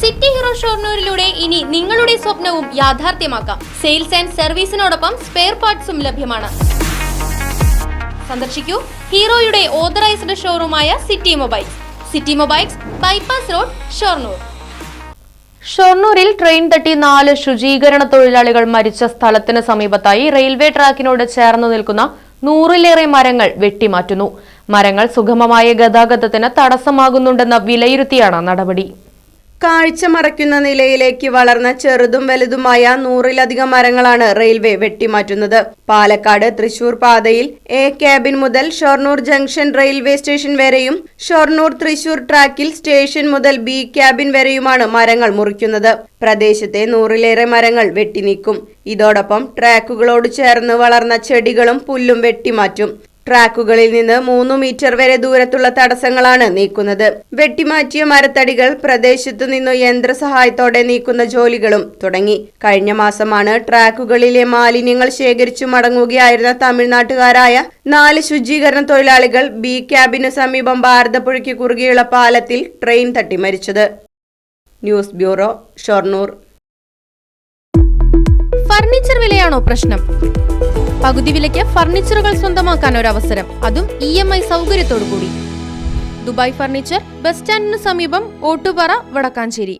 City hero ഷൊർണൂരിലൂടെ ഇനി നിങ്ങളുടെ സ്വപ്നവും യാഥാർത്ഥ്യമാക്കാം. സെയിൽസ് ആൻഡ് സർവീസിനോടൊപ്പം സ്പെയർ പാർട്സും ലഭ്യമാണ്. സന്ദർശിക്കൂ ഹീറോയുടെ ഓതറൈസ്ഡ് ഷോറൂമായ city mobiles. City mobiles, bypass road, Shoranur. ഷൊർണൂരിൽ ട്രെയിൻ തട്ടി 4 ശുചീകരണ തൊഴിലാളികൾ മരിച്ച സ്ഥലത്തിന് സമീപത്തായി റെയിൽവേ ട്രാക്കിനോട് ചേർന്നു നിൽക്കുന്ന 100-ലേറെ മരങ്ങൾ വെട്ടിമാറ്റുന്നു. മരങ്ങൾ സുഗമമായ ഗതാഗതത്തിന് തടസ്സമാകുന്നുണ്ടെന്ന് വിലയിരുത്തിയാണ് നടപടി. കാഴ്ച മറയ്ക്കുന്ന നിലയിലേക്ക് വളർന്ന ചെറുതും വലുതുമായ 100-ലധികം മരങ്ങളാണ് റെയിൽവേ വെട്ടിമാറ്റുന്നത്. പാലക്കാട് തൃശൂർ പാതയിൽ എ ക്യാബിൻ മുതൽ ഷൊർണൂർ ജംഗ്ഷൻ റെയിൽവേ സ്റ്റേഷൻ വരെയും ഷൊർണൂർ തൃശൂർ ട്രാക്കിൽ സ്റ്റേഷൻ മുതൽ ബി ക്യാബിൻ വരെയുമാണ് മരങ്ങൾ മുറിക്കുന്നത്. പ്രദേശത്തെ 100-ലേറെ മരങ്ങൾ വെട്ടിനീക്കും. ഇതോടൊപ്പം ട്രാക്കുകളോട് ചേർന്ന് വളർന്ന ചെടികളും പുല്ലും വെട്ടിമാറ്റും. ട്രാക്കുകളിൽ നിന്ന് 3 മീറ്റർ വരെ ദൂരത്തുള്ള തടസ്സങ്ങളാണ് നീക്കുന്നത്. വെട്ടിമാറ്റിയ മരത്തടികൾ പ്രദേശത്തു നിന്നു യന്ത്രസഹായത്തോടെ നീക്കുന്ന ജോലികളും തുടങ്ങി. കഴിഞ്ഞ മാസമാണ് ട്രാക്കുകളിലെ മാലിന്യങ്ങൾ ശേഖരിച്ചു മടങ്ങുകയായിരുന്ന തമിഴ്നാട്ടുകാരായ 4 ശുചീകരണ തൊഴിലാളികൾ ബി ക്യാബിനു സമീപം ഭാരതപ്പുഴയ്ക്ക് കുറുകെയുള്ള പാലത്തിൽ ട്രെയിൻ തട്ടി മരിച്ചത്. News bureau, Shoranur. ഫർണിച്ചർ വിലയാണോ പ്രശ്നം? പകുതി വിലയ്ക്ക് ഫർണിച്ചറുകൾ സ്വന്തമാക്കാൻ ഒരു അവസരം, അതും EMI സൗകര്യത്തോടു കൂടി. ദുബായ് ഫർണിച്ചർ, ബസ് സ്റ്റാൻഡിന് സമീപം, ഓട്ടുപാറ, വടക്കാഞ്ചേരി.